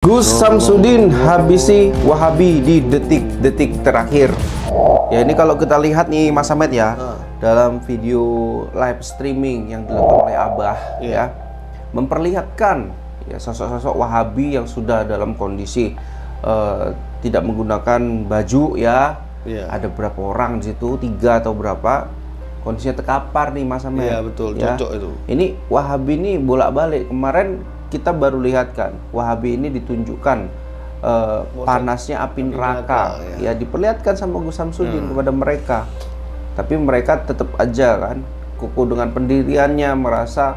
Gus Samsudin habisi Wahabi di detik-detik terakhir. Ya, ini kalau kita lihat nih Mas Ahmed ya, dalam video live streaming yang dilakukan oleh Abah ya, memperlihatkan ya sosok-sosok Wahabi yang sudah dalam kondisi tidak menggunakan baju ya. Ada berapa orang di situ, 3 atau berapa, kondisinya terkapar nih Mas Ahmed. Iya betul, ya. cocok itu. Ini Wahabi ini bolak-balik. Kemarin kita baru lihat kan, Wahabi ini ditunjukkan panasnya api neraka, ya diperlihatkan sama Gus Samsudin kepada mereka. Tapi mereka tetap aja kan kukuh dengan pendiriannya, merasa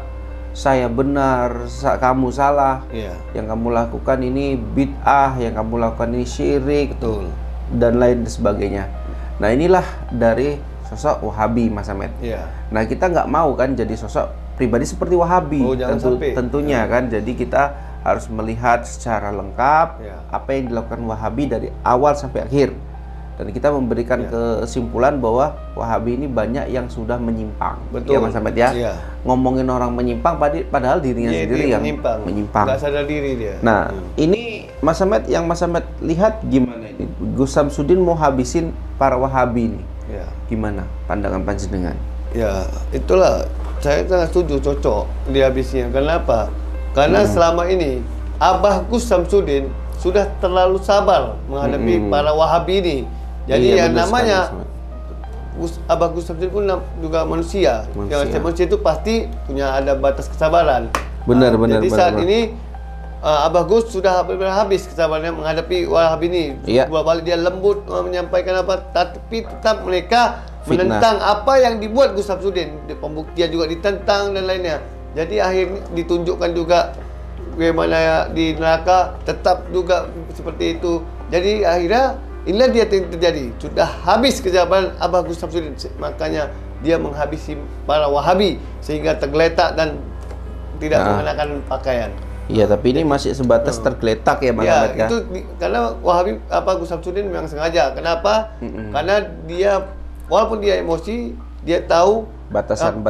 saya benar, kamu salah, yang kamu lakukan ini bid'ah, yang kamu lakukan ini syirik, dan lain sebagainya. Nah, inilah dari sosok Wahabi, Mas Ahmed. Nah, kita nggak mau kan jadi sosok pribadi seperti Wahabi, tentunya kan. Jadi kita harus melihat secara lengkap apa yang dilakukan Wahabi dari awal sampai akhir, dan kita memberikan kesimpulan bahwa Wahabi ini banyak yang sudah menyimpang. Ya Mas Ahmed ya. Ngomongin orang menyimpang padahal dirinya sendiri yang menyimpang. Nggak sadar diri dia. Nah, ini Mas Ahmed, yang Mas Ahmed lihat gimana ini? Gus Samsudin mau habisin para Wahabi ini. Gimana pandangan panjenengan? Ya, itulah saya sangat setuju, cocok dihabisnya. Kenapa? Karena selama ini Abah Gus Samsudin sudah terlalu sabar menghadapi para Wahabi ini. Jadi yang namanya Abah Gus Samsudin pun juga manusia. Yang manusia itu pasti punya ada batas kesabaran. Benar. Jadi saat ini Abah Gus sudah habis kesabarannya menghadapi Wahabi ini. Dua balik dia lembut menyampaikan apa, tapi tetap mereka menentang apa yang dibuat Gus Samsudin. Pembuktian juga ditentang dan lainnya. Jadi akhirnya ditunjukkan juga bagaimana di neraka tetap juga seperti itu. Jadi akhirnya inilah dia yang terjadi. Sudah habis kesabaran Abah Gus Samsudin. Makanya dia menghabisi para Wahabi sehingga tergeletak dan tidak mengenakan pakaian. Iya, tapi ini masih sebatas tergeletak ya Mas Ahmed ya. Itu karena Wahabi Gus Samsudin memang sengaja. Kenapa? Karena dia walaupun dia emosi, dia tahu batasannya.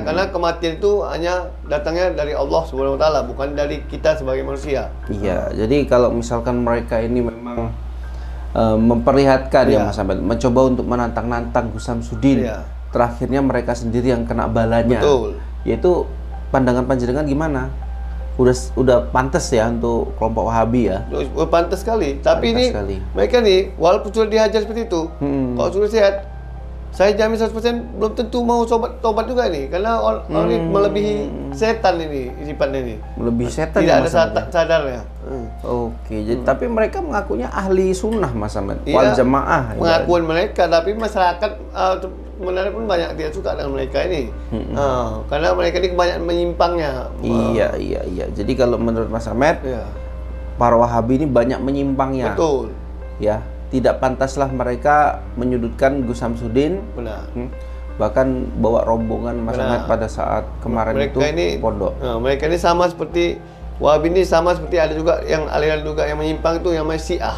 Karena kematian itu hanya datangnya dari Allah Subhanahu wa taala, bukan dari kita sebagai manusia. Iya, jadi kalau misalkan mereka ini memang memperlihatkan ya Mas Ahmed, mencoba untuk menantang-nantang Gus Samsudin, terakhirnya mereka sendiri yang kena balanya. Yaitu pandangan panjenengan gimana? Udah pantas ya untuk kelompok Wahabi ya? Pantas sekali. Tapi mereka nih walaupun sudah dihajar seperti itu, kalau sudah sehat, saya jamin 100% belum tentu mau tobat juga nih, karena orang ini melebihi setan ini sifatnya ini. Melebihi setan. Tidak ada sadarnya. Oke, jadi tapi mereka mengakunya ahli sunnah Mas Ahmed, wal jamaah. Pengakuan mereka, tapi masyarakat sebenarnya pun banyak tidak suka dengan mereka ini. Karena mereka ini banyak menyimpangnya. Iya. Jadi kalau menurut Mas Ahmed, para Wahabi ini banyak menyimpangnya. Betul. Ya, tidak pantaslah mereka menyudutkan Gus Samsudin. Benar. Bahkan bawa rombongan Mas Ahmed pada saat kemarin mereka itu pondok. Mereka ini sama seperti Wahabi ini, sama seperti ada juga yang aliran juga yang menyimpang itu yang Syiah.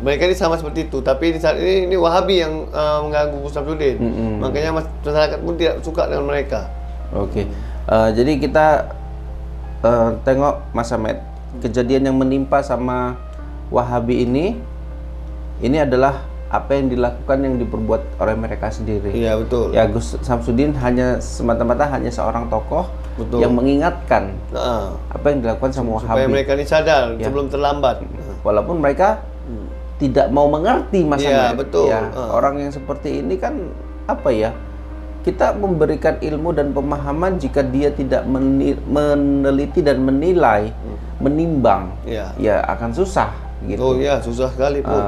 Mereka ini sama seperti itu, tapi saat ini Wahabi yang mengganggu Gus Samsudin. Makanya masyarakat pun tidak suka dengan mereka. Oke. Jadi kita tengok Mas Ahmed, kejadian yang menimpa sama Wahabi ini adalah apa yang dilakukan, yang diperbuat oleh mereka sendiri. Iya betul. Ya, Gus Samsudin hanya semata-mata hanya seorang tokoh yang mengingatkan apa yang dilakukan sama Wahabi. Supaya mereka ini sadar sebelum terlambat. Walaupun mereka tidak mau mengerti Mas Ahmed. Betul. Ya, orang yang seperti ini kan apa ya? Kita memberikan ilmu dan pemahaman, jika dia tidak meneliti dan menilai, menimbang, ya akan susah gitu. Susah sekali pun.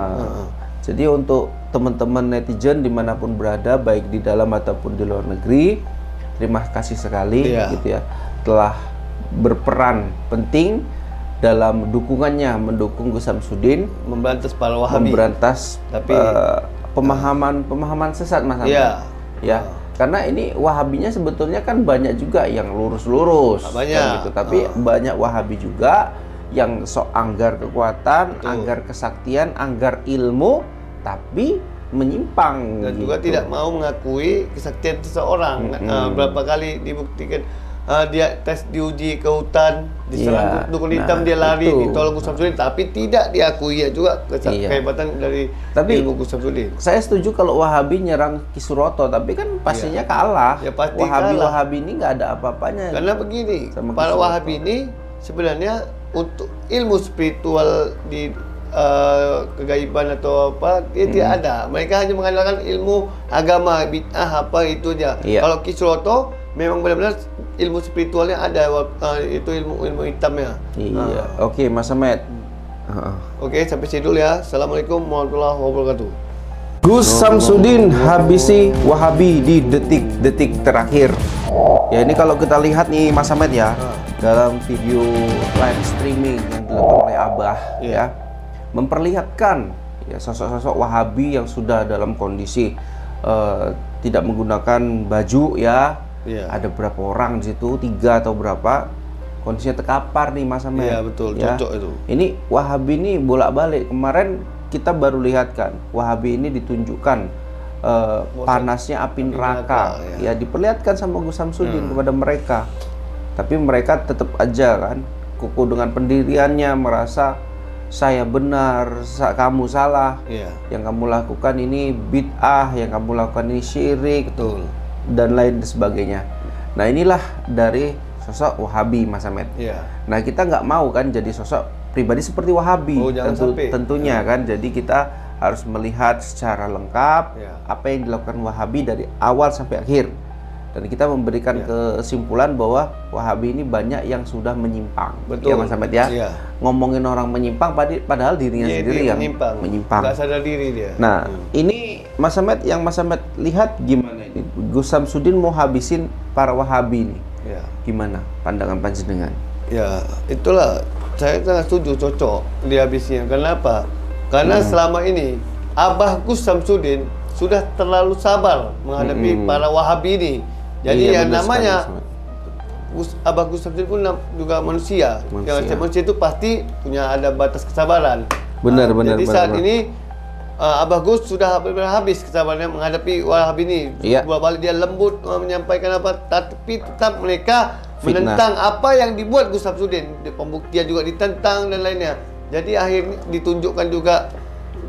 Jadi untuk teman-teman netizen dimanapun berada, baik di dalam ataupun di luar negeri, terima kasih sekali gitu ya, telah berperan penting dalam dukungannya mendukung Gus Samsudin memberantas para Wahabi, memberantas pemahaman sesat Mas Ahmed. Ya. Karena ini Wahabinya sebetulnya kan banyak juga yang lurus-lurus kan gitu, tapi banyak Wahabi juga yang sok anggar kekuatan, anggar kesaktian, anggar ilmu, tapi menyimpang dan juga tidak mau mengakui kesaktian seseorang. Berapa kali dibuktikan dia tes diuji ke hutan, diserang dukun hitam, dia lari, ditolong Gus Samsudin, tapi tidak diakui ya juga kehebatan dari ilmu Gus Samsudin. Saya setuju kalau Wahabi nyerang Ki Suroto, tapi kan pastinya kalah. Ya, pasti Wahabi ini nggak ada apa-apanya. Karena begini, para Wahabi ini sebenarnya untuk ilmu spiritual di kegaiban atau apa dia tidak ada. Mereka hanya mengandalkan ilmu agama, bid'ah apa itu aja. Kalau Ki Suroto memang benar-benar ilmu spiritualnya ada, itu ilmu hitamnya. Oke, Mas Ahmed. Oke, sampai sini dulu ya. Assalamualaikum warahmatullahi wabarakatuh. Gus Samsudin habisi Wahabi di detik-detik terakhir. Ya, ini kalau kita lihat nih Mas Ahmed ya, dalam video live streaming yang dilakukan oleh Abah ya, memperlihatkan ya sosok-sosok Wahabi yang sudah dalam kondisi tidak menggunakan baju ya. Ada berapa orang di situ, 3 atau berapa, kondisinya terkapar nih Mas Ahmed. Iya betul, cocok itu. Ini Wahabi ini bolak-balik. Kemarin kita baru lihat kan, Wahabi ini ditunjukkan panasnya api neraka. Ya diperlihatkan sama Gus Samsudin kepada mereka. Tapi mereka tetap aja kan kukuh dengan pendiriannya, merasa saya benar, kamu salah. Yang kamu lakukan ini bid'ah, yang kamu lakukan ini syirik. Betul. Dan lain sebagainya. Nah inilah dari sosok Wahabi Mas Ahmed. Nah kita nggak mau kan jadi sosok pribadi seperti Wahabi. Tentunya kan. Jadi kita harus melihat secara lengkap apa yang dilakukan Wahabi dari awal sampai akhir. Dan kita memberikan kesimpulan bahwa Wahabi ini banyak yang sudah menyimpang. Betul. Ya Mas Ahmed ya. Ngomongin orang menyimpang padahal dirinya sendiri yang menyimpang. Nggak sadar diri dia. Nah ini Mas Ahmed, yang Mas Ahmed lihat gimana ini? Gus Samsudin mau habisin para Wahabi ini. Gimana pandangan panjenengan? Ya itulah, saya sangat setuju, cocok dihabisnya. Kenapa? Karena selama ini Abah Gus Samsudin sudah terlalu sabar menghadapi para Wahabi ini. Jadi yang namanya Abah Gus Samsudin pun juga manusia. Yang manusia itu pasti punya ada batas kesabaran. Benar. Jadi saat ini Abah Gus sudah habis kesabarannya menghadapi Wahabi ini. Balik dia lembut menyampaikan apa, tapi tetap mereka menentang apa yang dibuat Gus Samsudin. Pembuktian juga ditentang dan lainnya. Jadi akhirnya ditunjukkan juga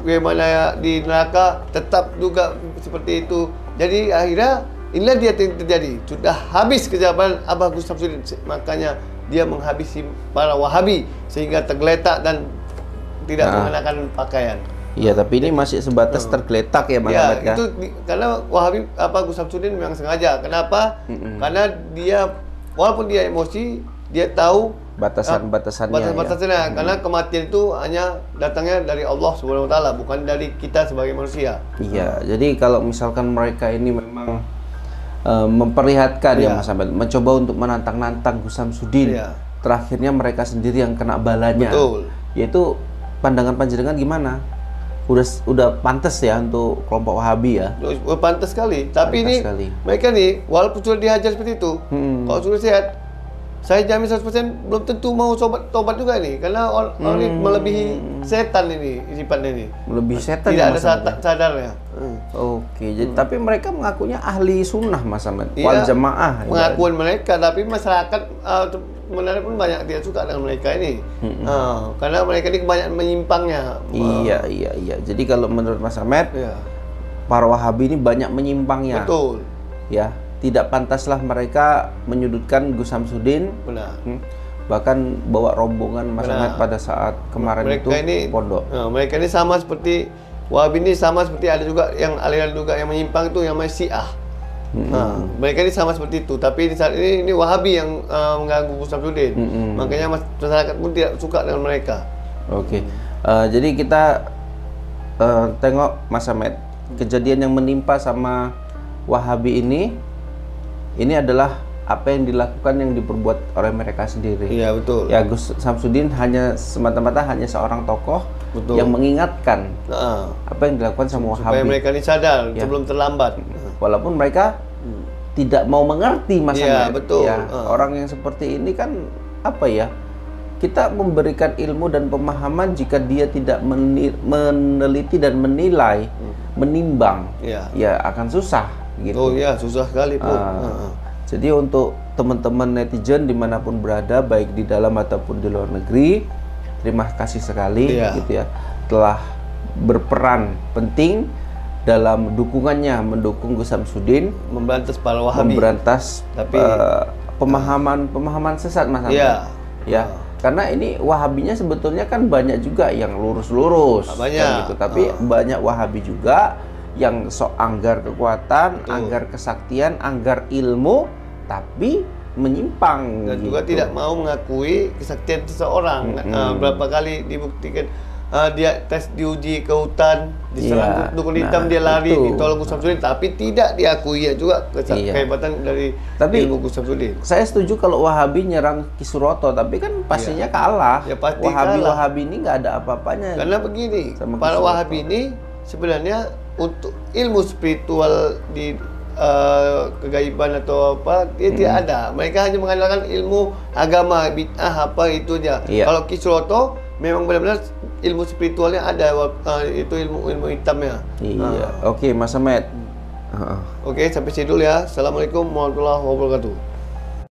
bagaimana di neraka tetap juga seperti itu. Jadi akhirnya inilah dia yang terjadi. Sudah habis kesabaran Abah Gus Samsudin, makanya dia menghabisi para Wahabi sehingga tergeletak dan tidak mengenakan pakaian. Iya, tapi ini masih sebatas tergeletak ya Mas Ahmed kan? Itu karena Wahabi Gus Samsudin memang sengaja. Kenapa? Karena dia walaupun dia emosi, dia tahu batasan-batasannya. Karena kematian itu hanya datangnya dari Allah Subhanahu wa taala, bukan dari kita sebagai manusia. Iya, jadi kalau misalkan mereka ini memang memperlihatkan ya Mas Ahmed, mencoba untuk menantang-nantang Gus Samsudin, terakhirnya mereka sendiri yang kena balanya. Betul. Yaitu pandangan panjenengan gimana? Udah pantas ya untuk kelompok Wahabi ya? Pantas sekali. Tapi mereka nih walaupun sudah dihajar seperti itu, kalau sudah sehat, saya jamin 100% belum tentu mau tobat juga nih, karena orang ini melebihi setan ini sifatnya ini. Melebihi setan. Tidak ada sadarnya. Oke, jadi tapi mereka mengakunya ahli sunnah Mas Ahmed, wal jamaah. Pengakuan mereka, tapi masyarakat sebenarnya pun banyak tidak suka dengan mereka ini. Karena mereka ini kebanyakan menyimpangnya. Iya. Jadi kalau menurut Mas Ahmed, para Wahabi ini banyak menyimpangnya. Betul. Ya, tidak pantaslah mereka menyudutkan Gus Samsudin. Benar. Bahkan bawa rombongan Mas Ahmed pada saat kemarin mereka itu ini, pondok. Mereka ini sama seperti Wahabi ini, sama seperti ada juga yang aliran juga yang menyimpang itu yang Syiah. Mereka ini sama seperti itu, tapi di saat ini Wahabi yang mengganggu Gus Samsudin. Makanya masyarakat pun tidak suka dengan mereka. Oke. Jadi kita tengok Mas Ahmed, kejadian yang menimpa sama Wahabi ini adalah apa yang dilakukan, yang diperbuat oleh mereka sendiri. Iya betul. Ya Gus Samsudin hanya semata-mata hanya seorang tokoh yang mengingatkan apa yang dilakukan sama Wahabi. Supaya mereka ini sadar sebelum terlambat. Walaupun mereka tidak mau mengerti Mas Ahmed. Betul. Ya, orang yang seperti ini kan apa ya? Kita memberikan ilmu dan pemahaman jika dia tidak meneliti dan menilai, menimbang, ya akan susah. Gitu. Oh ya, susah sekali pun. Jadi untuk teman-teman netizen dimanapun berada, baik di dalam ataupun di luar negeri, terima kasih sekali gitu ya, telah berperan penting dalam dukungannya mendukung Gus Samsudin memberantas para Wahabi, memberantas pemahaman sesat Mas Ahmad. Ya. Karena ini Wahabinya sebetulnya kan banyak juga yang lurus-lurus kan gitu, tapi banyak Wahabi juga yang sok anggar kekuatan, anggar kesaktian, anggar ilmu, tapi menyimpang dan gitu. juga tidak mau mengakui kesaktian seseorang. Berapa kali dibuktikan dia tes diuji ke hutan, diserang dukun hitam, dia lari, ditolong Gus Samsudin, tapi tidak diakui juga kehebatan dari ilmu Gus Samsudin. Saya setuju kalau Wahabi nyerang Ki Suroto, tapi kan pastinya kalah. Ya, pasti Wahabi ini nggak ada apa-apanya. Karena begini, para Wahabi ini sebenarnya untuk ilmu spiritual di kegaiban atau apa, dia tidak ada. Mereka hanya mengandalkan ilmu agama, bid'ah apa itu aja. Kalau Ki Suroto memang benar-benar ilmu spiritualnya ada, itu ilmu hitamnya. Oke, Mas Ahmad. Oke, sampai sini dulu ya. Assalamualaikum warahmatullahi wabarakatuh.